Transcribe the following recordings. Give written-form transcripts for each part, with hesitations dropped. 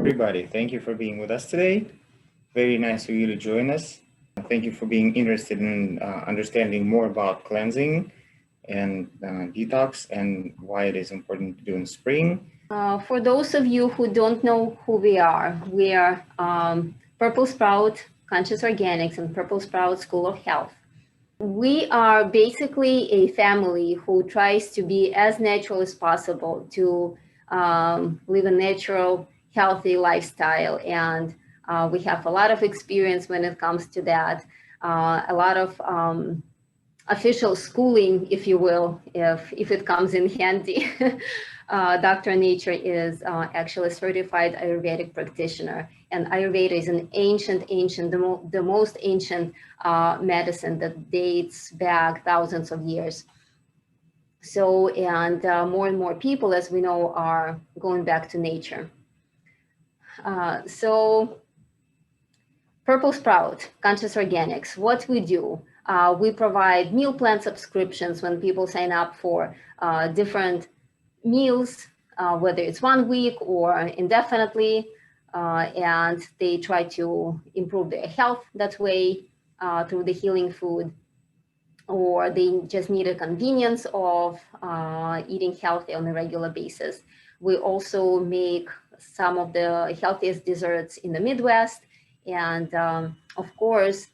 everybody. Thank you for being with us today. Very nice of you to join us. Thank you for being interested in understanding more about cleansing and detox and why it is important to do in spring. For those of you who don't know who we are Purple Sprout Conscious Organics and Purple Sprout School of Health. We are basically a family who tries to be as natural as possible to live a natural, healthy lifestyle. And we have a lot of experience when it comes to that, a lot of official schooling, if you will, if it comes in handy. Dr. Nature is actually a certified Ayurvedic practitioner, and Ayurveda is an ancient, the most ancient medicine that dates back thousands of years. So, and more and more people, as we know, are going back to nature. So, Purple Sprout, Conscious Organics, what we do, we provide meal plan subscriptions when people sign up for different meals, whether it's 1 week or indefinitely, and they try to improve their health that way through the healing food, or they just need a convenience of eating healthy on a regular basis. We also make some of the healthiest desserts in the Midwest, and of course,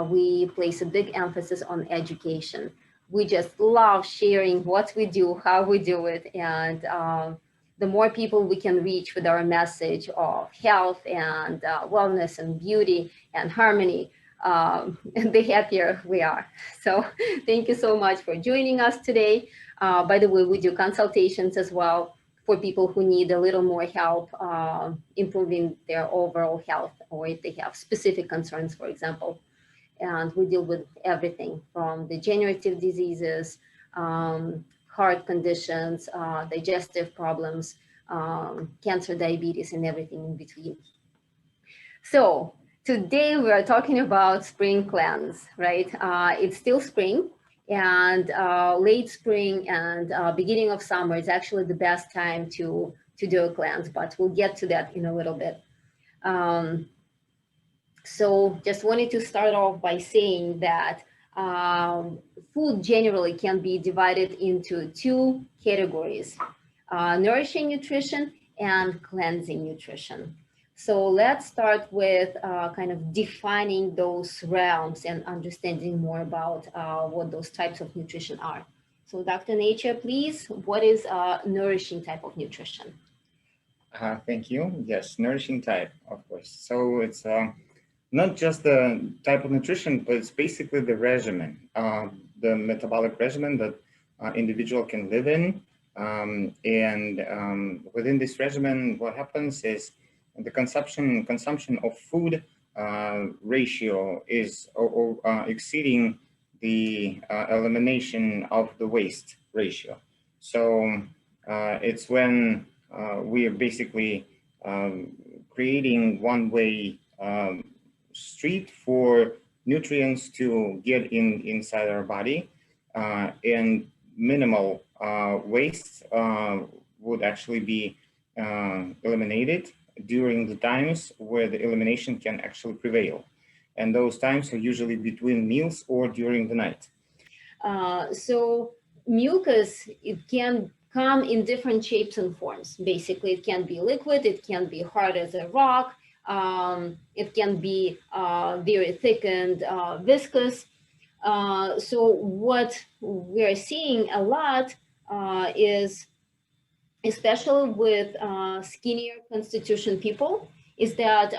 we place a big emphasis on education. We just love sharing what we do, how we do it, and the more people we can reach with our message of health and wellness and beauty and harmony, the happier we are. So thank you so much for joining us today. By the way, we do consultations as well for people who need a little more help improving their overall health, or if they have specific concerns, for example. And we deal with everything from degenerative diseases, heart conditions, digestive problems, cancer, diabetes, and everything in between. So today we are talking about spring cleanse, right? It's still spring, and late spring and beginning of summer is actually the best time to do a cleanse, but we'll get to that in a little bit. So just wanted to start off by saying that food generally can be divided into two categories, nourishing nutrition and cleansing nutrition. So let's start with kind of defining those realms and understanding more about what those types of nutrition are. So Dr. Nature, please, what is a nourishing type of nutrition? Thank you. Yes, nourishing type, of course. So it's not just the type of nutrition, but it's basically the regimen, the metabolic regimen that individual can live in. And within this regimen, what happens is the consumption of food ratio is exceeding the elimination of the waste ratio. So it's when we are basically creating one-way street for nutrients to get inside our body, and minimal waste would actually be eliminated during the times where the elimination can actually prevail. And those times are usually between meals or during the night. So mucus, it can come in different shapes and forms. Basically, it can be liquid, it can be hard as a rock, it can be very thick and viscous. So what we're seeing a lot is, especially with skinnier constitution people, is that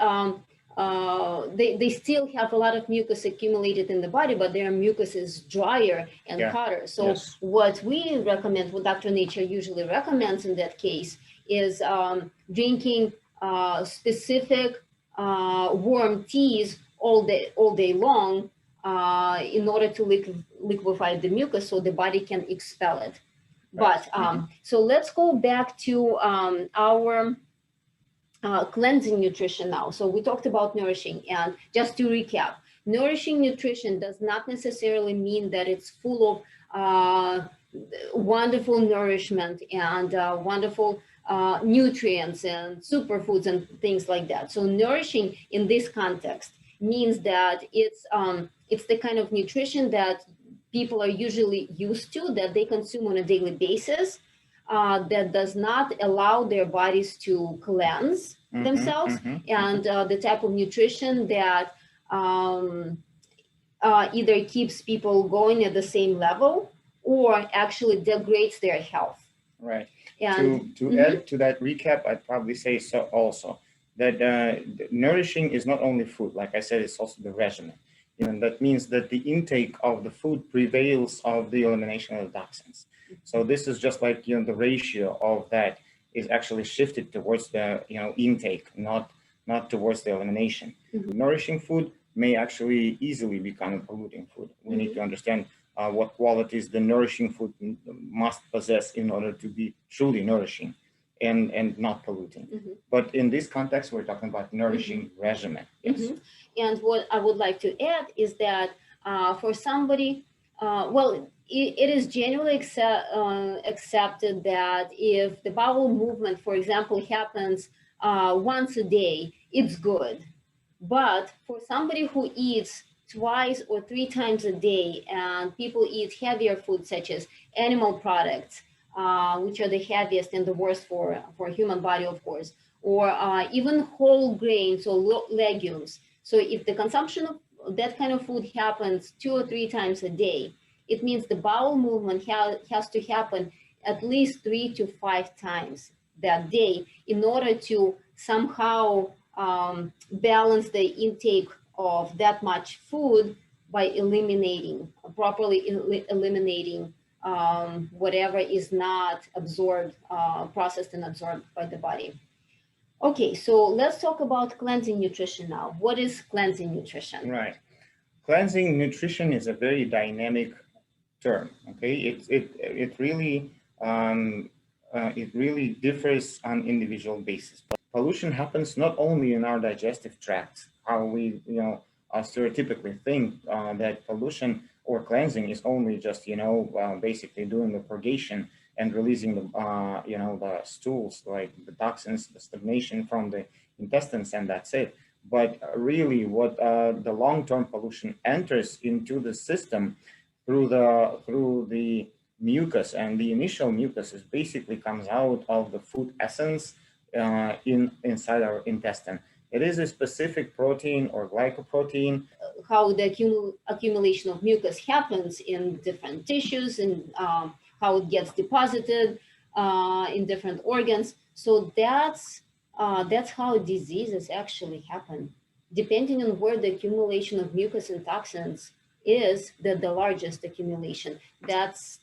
they still have a lot of mucus accumulated in the body, but their mucus is drier and hotter. So yes, what we recommend, what Dr. Nature usually recommends in that case, is drinking specific warm teas all day long in order to liquefy the mucus so the body can expel it. But so let's go back to our cleansing nutrition now. So we talked about nourishing, and just to recap, nourishing nutrition does not necessarily mean that it's full of wonderful nourishment and wonderful nutrients and superfoods and things like that. So nourishing in this context means that it's the kind of nutrition that people are usually used to, that they consume on a daily basis, that does not allow their bodies to cleanse themselves, and the type of nutrition that either keeps people going at the same level or actually degrades their health. Right. And to add to that recap, I'd probably say so also that nourishing is not only food. Like I said, it's also the regimen. And that means that the intake of the food prevails of the elimination of the toxins. So this is just like, the ratio of that is actually shifted towards the, intake, not towards the elimination. Nourishing food may actually easily become a polluting food. We need to understand what qualities the nourishing food must possess in order to be truly nourishing and not polluting. But in this context, we're talking about nourishing regimen. Yes. And what I would like to add is that for somebody, it is generally accepted that if the bowel movement, for example, happens once a day, it's good. But for somebody who eats twice or three times a day, and people eat heavier foods such as animal products, which are the heaviest and the worst for human body, of course, or even whole grains or legumes. So if the consumption of that kind of food happens 2 or 3 times a day, it means the bowel movement has to happen at least 3 to 5 times that day in order to somehow balance the intake of that much food by properly eliminating whatever is not absorbed, processed and absorbed by the body. Okay, so let's talk about cleansing nutrition now. What is cleansing nutrition? Right. Cleansing nutrition is a very dynamic term. Okay, it really differs on individual basis. But pollution happens not only in our digestive tract, how we stereotypically think that pollution or cleansing is only just basically doing the purgation and releasing the stools, like the toxins, the stagnation from the intestines, and that's it. But really, what the long-term pollution enters into the system through the mucus, and the initial mucus is basically comes out of the food essence inside our intestine. It is a specific protein or glycoprotein. How the accumulation of mucus happens in different tissues and how it gets deposited in different organs. So that's how diseases actually happen. Depending on where the accumulation of mucus and toxins is, the largest accumulation, that's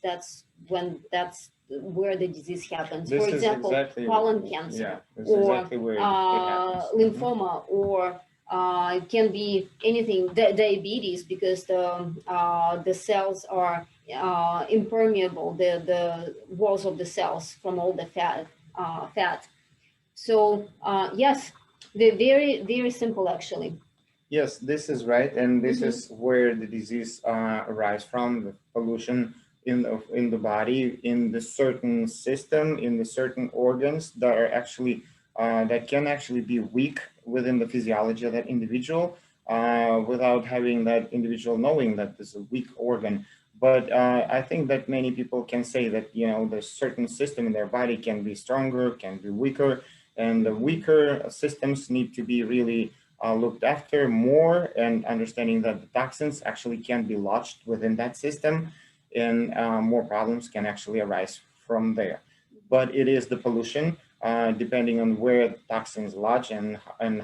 where the disease happens. This For example, exactly, colon cancer, or exactly lymphoma, or it can be anything, diabetes, because the cells are impermeable, the walls of the cells from all the fat. So yes, they're very, very simple actually. Yes, this is right, and this is where the disease arises from, the pollution in the body, in the certain system, in the certain organs that are actually that can actually be weak within the physiology of that individual, without having that individual knowing that this is a weak organ. But I think that many people can say that the certain system in their body can be stronger, can be weaker, and the weaker systems need to be really looked after more, and understanding that the toxins actually can be lodged within that system, and more problems can actually arise from there. But it is the pollution, depending on where toxins lodge and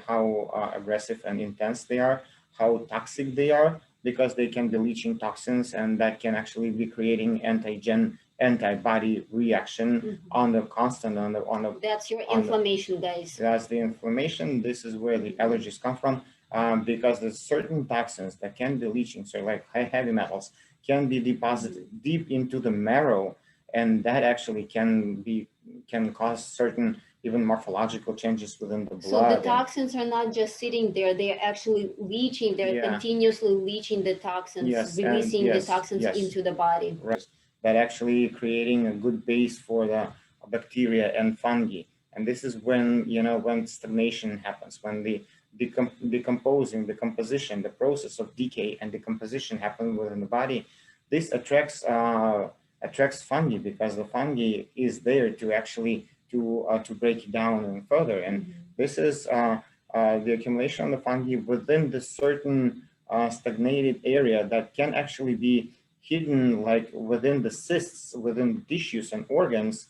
how aggressive and intense they are, how toxic they are, because they can be leaching toxins, and that can actually be creating antibody reaction on the constant on the that's your inflammation, guys. That's the inflammation. This is where the allergies come from, because there's certain toxins that can be leaching, so like heavy metals can be deposited deep into the marrow, and that actually can cause certain even morphological changes within the blood. So the toxins are not just sitting there, they're actually leaching, they're continuously leaching the toxins, releasing the toxins into the body. Right. That actually creating a good base for the bacteria and fungi. And this is when, when stagnation happens, when the decomposition, the process of decay and decomposition happen within the body. This attracts fungi, because the fungi is there to actually to break it down and further. And this is the accumulation of the fungi within the certain stagnated area that can actually be hidden, like within the cysts, within the tissues and organs,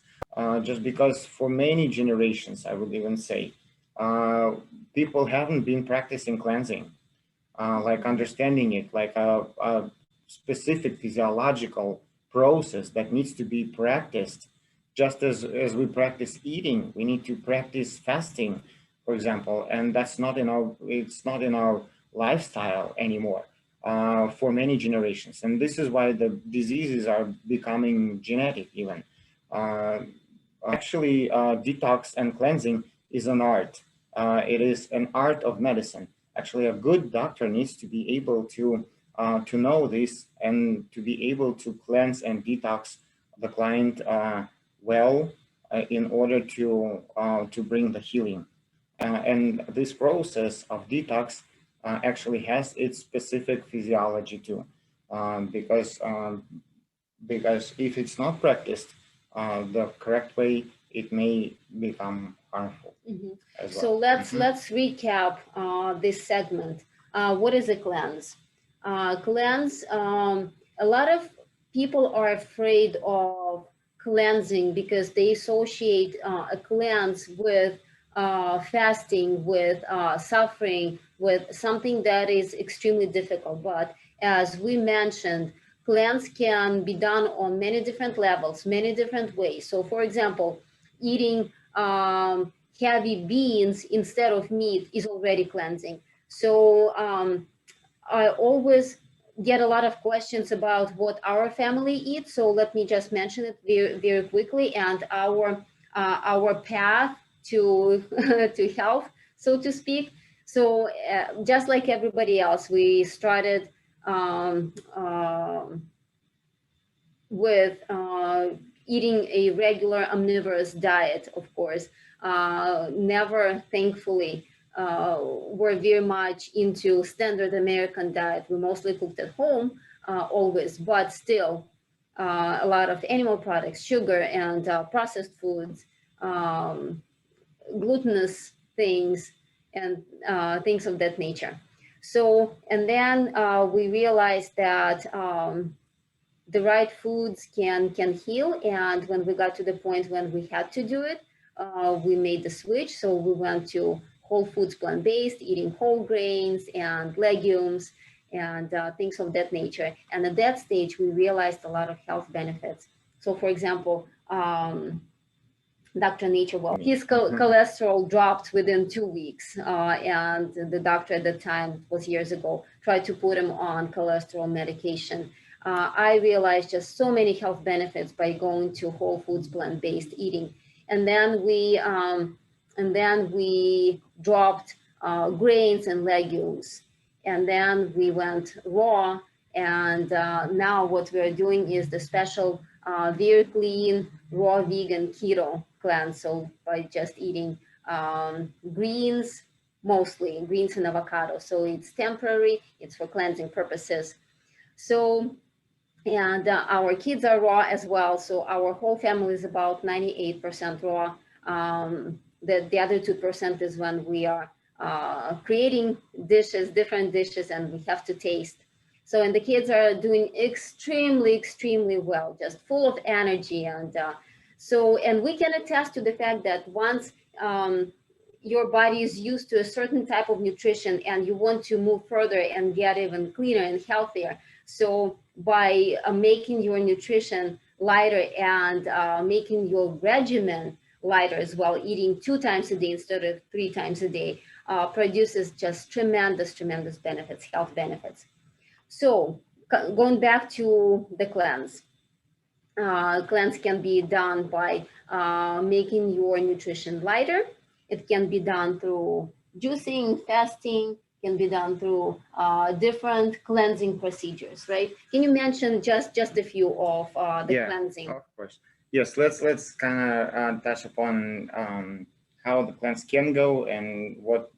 just because for many generations, I would even say, people haven't been practicing cleansing, like understanding it, like a specific physiological process that needs to be practiced. Just as we practice eating, we need to practice fasting, for example, and it's not in our lifestyle anymore for many generations. And this is why the diseases are becoming genetic even. Actually, detox and cleansing is an art. It is an art of medicine. Actually, a good doctor needs to be able to know this and to be able to cleanse and detox the client well, in order to bring the healing. And this process of detox actually has its specific physiology too, because if it's not practiced the correct way, it may become harmful. As well. So let's recap this segment. What is a cleanse? Cleanse. A lot of people are afraid of cleansing because they associate a cleanse with fasting, with suffering, with something that is extremely difficult. But as we mentioned, cleanse can be done on many different levels, many different ways. So, for example, eating heavy beans instead of meat is already cleansing. So I always get a lot of questions about what our family eats. So let me just mention it very, very quickly, and our path to to health, so to speak. So just like everybody else, we started with eating a regular omnivorous diet, of course. Never, thankfully, were very much into standard American diet. We mostly cooked at home always, but still a lot of animal products, sugar, and processed foods, glutinous things, and things of that nature. So, and then we realized that the right foods can heal. And when we got to the point when we had to do it, we made the switch. So we went to whole foods, plant-based, eating whole grains and legumes and things of that nature. And at that stage, we realized a lot of health benefits. So, for example, Dr. Nature, well, his cholesterol dropped within 2 weeks, and the doctor at the time, it was years ago, tried to put him on cholesterol medication. I realized just so many health benefits by going to whole foods, plant-based eating, and then we dropped grains and legumes, and then we went raw. And now what we're doing is the special, very clean, raw vegan keto cleanse. So by just eating greens, mostly greens and avocado. So it's temporary, it's for cleansing purposes. So, and our kids are raw as well. So our whole family is about 98% raw. The other 2% is when we are creating dishes, different dishes, and we have to taste. So, and the kids are doing extremely, extremely well, just full of energy. And and we can attest to the fact that once your body is used to a certain type of nutrition and you want to move further and get even cleaner and healthier. So by making your nutrition lighter and making your regimen lighter as well, eating 2 times a day instead of 3 times a day, produces just tremendous, tremendous benefits, health benefits. So going back to the cleanse. Cleanse can be done by making your nutrition lighter. It can be done through juicing, fasting, can be done through different cleansing procedures, right? Can you mention just a few of the cleansing? Of course. Yes, let's kind of touch upon how the cleanse can go and what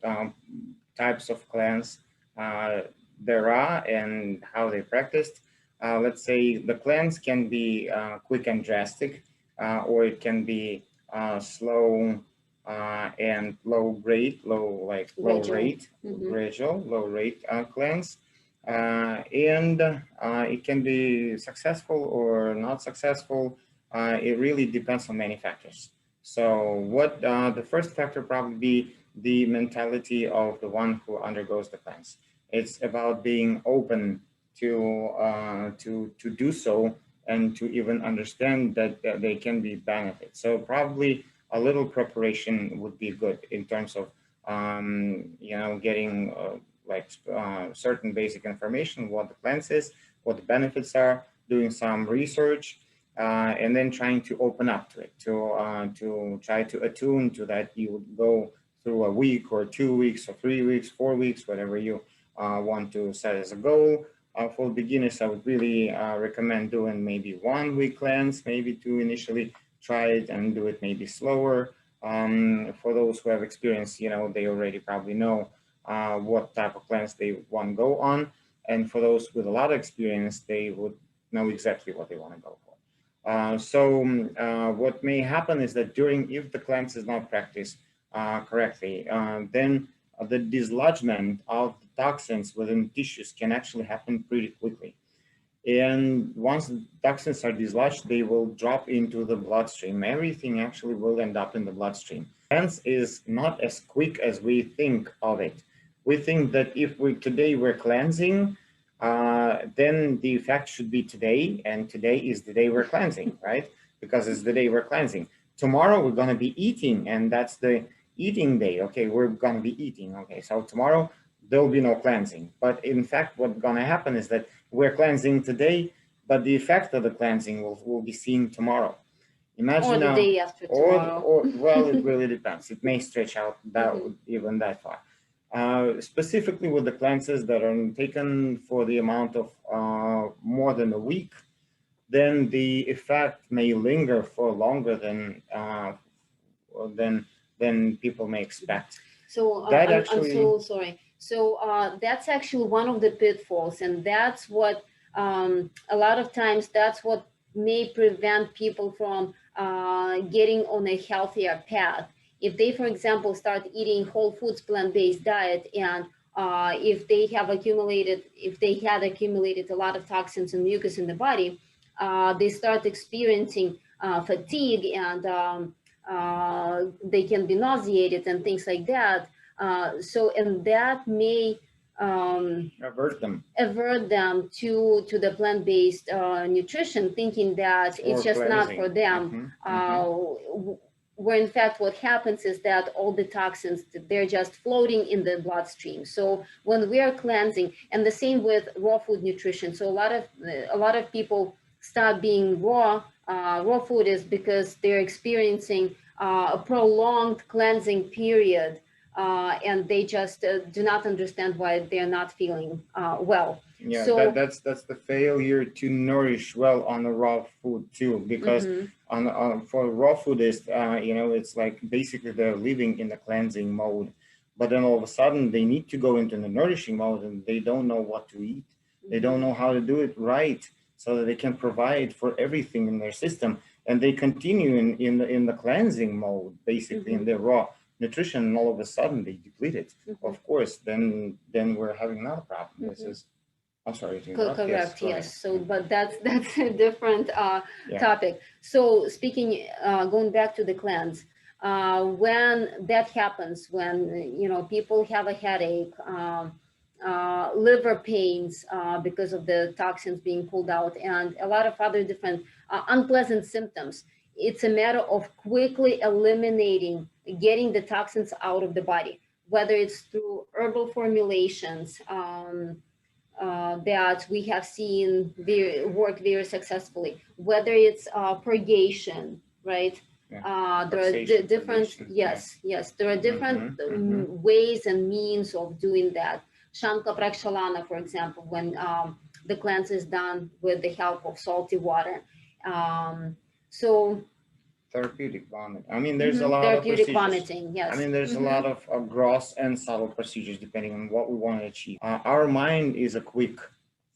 types of cleanse there are and how they practiced. Let's say the cleanse can be quick and drastic, or it can be slow and low rate, gradual, low rate cleanse. And it can be successful or not successful. It really depends on many factors. So what the first factor probably be the mentality of the one who undergoes the cleanse. It's about being open to do so and to even understand that they can be benefits. So probably a little preparation would be good in terms of getting certain basic information, what the cleanse is, what the benefits are, doing some research, and then trying to open up to it, to try to attune to that. You would go through a week or 2 weeks or 3 weeks, 4 weeks, whatever you want to set as a goal. For beginners, I would really recommend doing maybe 1 week cleanse, maybe to initially try it and do it maybe slower. For those who have experience, they already probably know what type of cleanse they want to go on. And for those with a lot of experience, they would know exactly what they want to go for. So what may happen is that if the cleanse is not practiced correctly, then the dislodgement of the toxins within tissues can actually happen pretty quickly. And once the toxins are dislodged, they will drop into the bloodstream. Everything actually will end up in the bloodstream. Cleanse is not as quick as we think of it. We think that if today we're cleansing, then the effect should be today, and today is the day we're cleansing, right? Because it's the day we're cleansing. Tomorrow we're going to be eating, and that's the eating day. Okay, we're going to be eating. Okay, so tomorrow there'll be no cleansing. But in fact, what's going to happen is that we're cleansing today, but the effect of the cleansing will be seen tomorrow. Imagine or the day after tomorrow. Or well, it really depends. It may stretch out even that far. Specifically with the cleanses that are taken for the amount of more than a week, then the effect may linger for longer than people may expect. So I'm so sorry. So that's actually one of the pitfalls, and that's what a lot of times that's what may prevent people from getting on a healthier path. If they, for example, start eating whole foods, plant-based diet, and if they had accumulated a lot of toxins and mucus in the body, they start experiencing fatigue, and they can be nauseated and things like that. And that may avert them to the plant-based nutrition, thinking that it's just not for them. Where in fact what happens is that all the toxins, they're just floating in the bloodstream. So when we are cleansing, and the same with raw food nutrition. So a lot of people stop being raw food is because they're experiencing a prolonged cleansing period, and they just do not understand why they're not feeling well. Yeah, so that's the failure to nourish well on the raw food too, because for raw food is it's like basically they're living in the cleansing mode, but then all of a sudden they need to go into the nourishing mode, and they don't know what to eat. They don't know how to do it right, so that they can provide for everything in their system, and they continue in the cleansing mode, basically in their raw nutrition, and all of a sudden they deplete it. Of course, then we're having another problem. This is, I'm sorry to interrupt. Correct. Yes. So, but that's a different topic. So, going back to the cleanse, when that happens, when people have a headache, liver pains because of the toxins being pulled out, and a lot of other different unpleasant symptoms, it's a matter of quickly eliminating, getting the toxins out of the body, whether it's through herbal formulations that we have seen work very successfully, whether it's purgation, right? Yeah. There are different, yes, there are different ways and means of doing that. Shanka Prakshalana, for example, when the cleanse is done with the help of salty water. So Therapeutic vomit. I mean, there's a lot of Therapeutic procedures. vomiting, yes. I mean, there's a lot of gross and subtle procedures depending on what we want to achieve. Our mind is a quick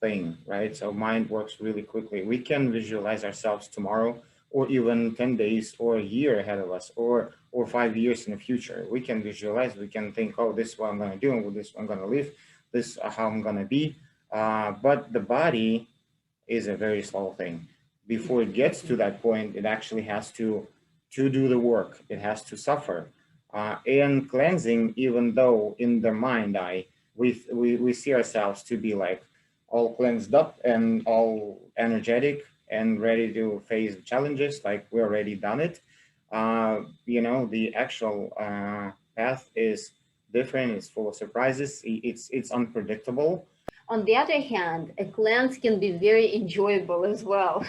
thing, right? So mind works really quickly. We can visualize ourselves tomorrow, or even 10 days or a year ahead of us, or 5 years in the future. We can visualize, we can think, oh, this is what I'm going to do, and with this I'm going to live, this how I'm going to be. But the body is a very slow thing. Before it gets to that point, it actually has to do the work. It has to suffer. And cleansing, even though in the mind eye we see ourselves to be like all cleansed up and all energetic and ready to face challenges, like we already done it. The actual path is different. It's full of surprises. It's unpredictable. On the other hand, a cleanse can be very enjoyable as well.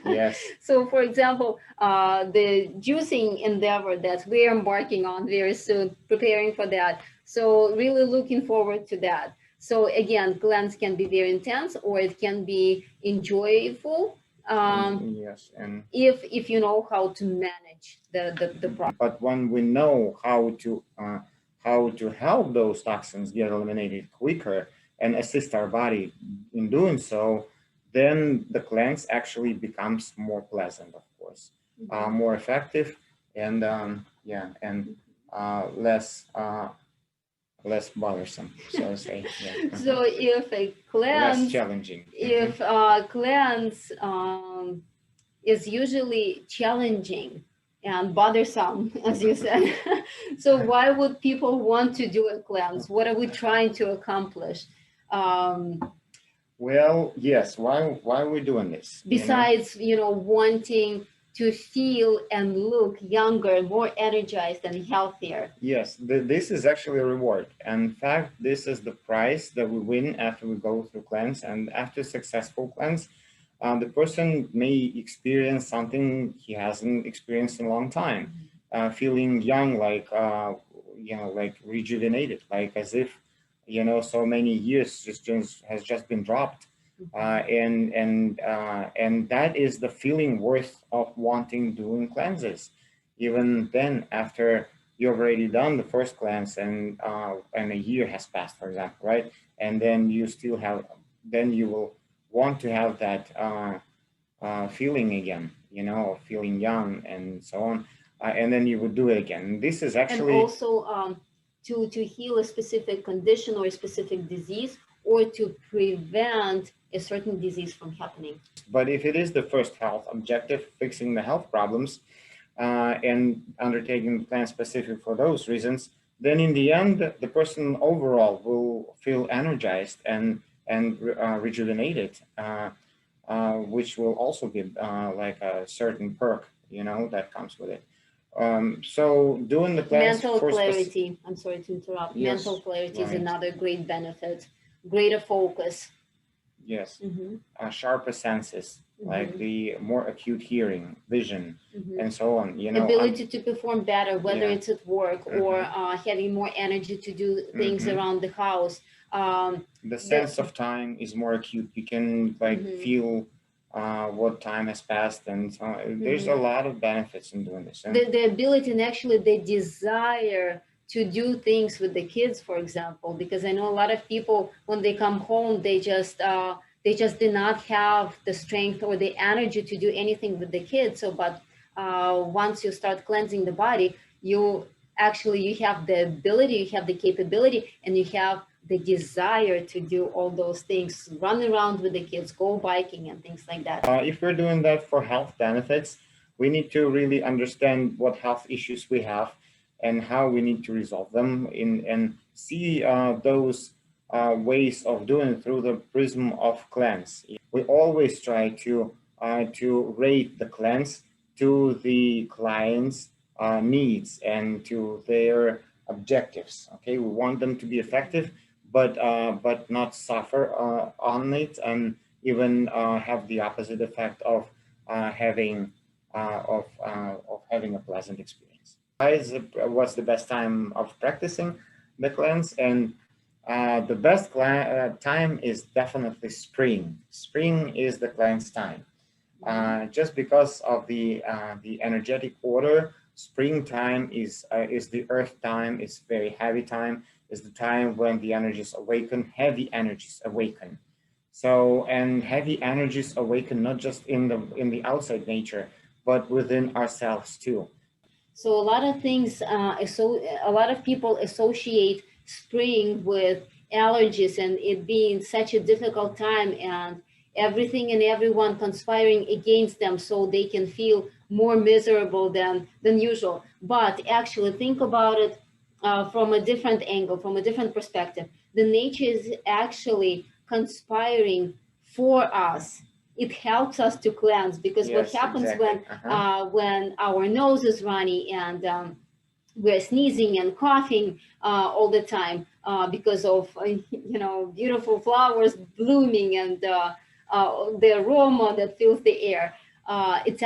Yes. So, for example, the juicing endeavor that we're embarking on very soon, preparing for that. So, really looking forward to that. So, again, cleanse can be very intense, or it can be enjoyable. Yes, and if you know how to manage the problem. But when we know how to help those toxins get eliminated quicker and assist our body in doing so, then the cleanse actually becomes more pleasant, of course, more effective, and less bothersome, so to say. Yeah. So if a cleanse, less challenging. If cleanse is usually challenging and bothersome, as you said, so why would people want to do a cleanse? What are we trying to accomplish? Well, yes. Why are we doing this? Besides, wanting to feel and look younger, more energized and healthier. Yes, this is actually a reward. In fact, this is the prize that we win after we go through cleanse. And after successful cleanse, the person may experience something he hasn't experienced in a long time, feeling young, like rejuvenated, like as if so many years has just been dropped. And that is the feeling worth of wanting doing cleanses. Even then, after you've already done the first cleanse and a year has passed, for example, right? And then you will want to have that feeling again, feeling young and so on, and then you would do it again. This is actually, and also to heal a specific condition or a specific disease, or to prevent a certain disease from happening. But if it is the first health objective, fixing the health problems, and undertaking the plan specific for those reasons, then in the end, the person overall will feel energized and rejuvenated, which will also give like a certain perk, that comes with it. So doing the plans mental clarity. I'm sorry to interrupt. Yes, mental clarity is another great benefit. Greater focus. Yes. Sharper senses, like the more acute hearing, vision, and so on. Ability to perform better, whether it's at work or having more energy to do things around the house. The sense of time is more acute. You can feel what time has passed, and so there's a lot of benefits in doing this. And the ability and actually the desire to do things with the kids, for example, because I know a lot of people, when they come home, they just do not have the strength or the energy to do anything with the kids. So, but once you start cleansing the body, you have the ability, you have the capability, and you have the desire to do all those things, run around with the kids, go biking and things like that. If we're doing that for health benefits, we need to really understand what health issues we have and how we need to resolve them and see those ways of doing it through the prism of cleanse. We always try to rate the cleanse to the client's needs and to their objectives. Okay, we want them to be effective, but not suffer on it, and even have the opposite effect of having a pleasant experience. What's the best time of practicing the cleanse? And the best time is definitely spring. Spring is the cleanse time. just because of the energetic order. Springtime is the earth time. It's very heavy time. Is the time when the energies awaken, heavy energies awaken. So, and heavy energies awaken not just in the outside nature, but within ourselves too. So a lot of things, a lot of people associate spring with allergies and it being such a difficult time and everything and everyone conspiring against them so they can feel more miserable than usual. But actually think about it from a different angle, from a different perspective. The nature is actually conspiring for us. It helps us to cleanse because what happens exactly. when our nose is runny and we're sneezing and coughing all the time because of beautiful flowers blooming and the aroma that fills the air. It's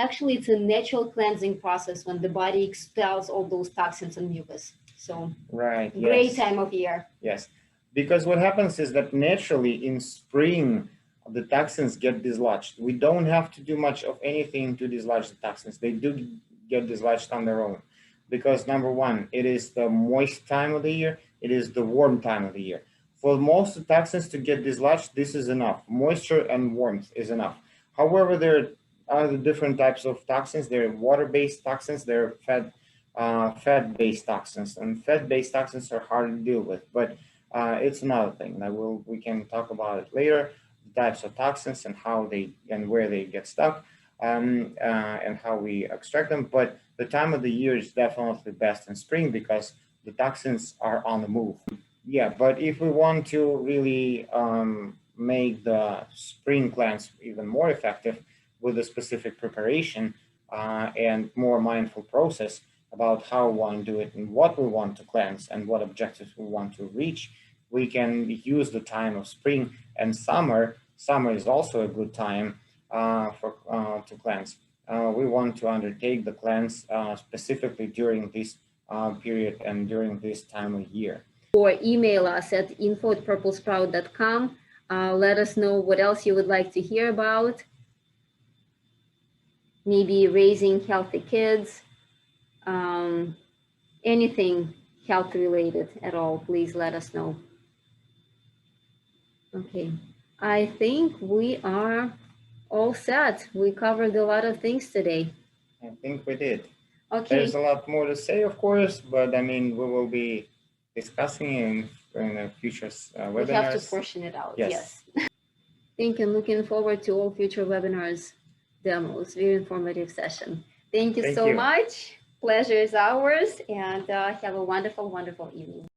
a natural cleansing process when the body expels all those toxins and mucus. So right, great time of year. Yes, because what happens is that naturally in spring the toxins get dislodged. We don't have to do much of anything to dislodge the toxins. They do get dislodged on their own. Because number one, it is the moist time of the year, it is the warm time of the year. For most of the toxins to get dislodged, this is enough. Moisture and warmth is enough. However, there are the different types of toxins. There are water-based toxins, there are fat-based toxins, and fat-based toxins are hard to deal with, but it's another thing that we can talk about it later. The types of toxins and how they and where they get stuck, and how we extract them. But the time of the year is definitely best in spring because the toxins are on the move. Yeah, but if we want to really make the spring cleanse even more effective with a specific preparation and more mindful process about how we want to do it and what we want to cleanse and what objectives we want to reach, we can use the time of spring and summer. Summer is also a good time to cleanse. We want to undertake the cleanse specifically during this period and during this time of year. Or email us at info@purplesprout.com. Let us know what else you would like to hear about. Maybe raising healthy kids, anything health related at all, please let us know. Okay, I think we are all set. We covered a lot of things today. I think we did. Okay. There's a lot more to say, of course, but I mean, we will be discussing in future webinars. We have to portion it out, yes. Thank you. Looking forward to all future webinars, demos, very informative session. Thank you so much. Pleasure is ours, and have a wonderful, wonderful evening.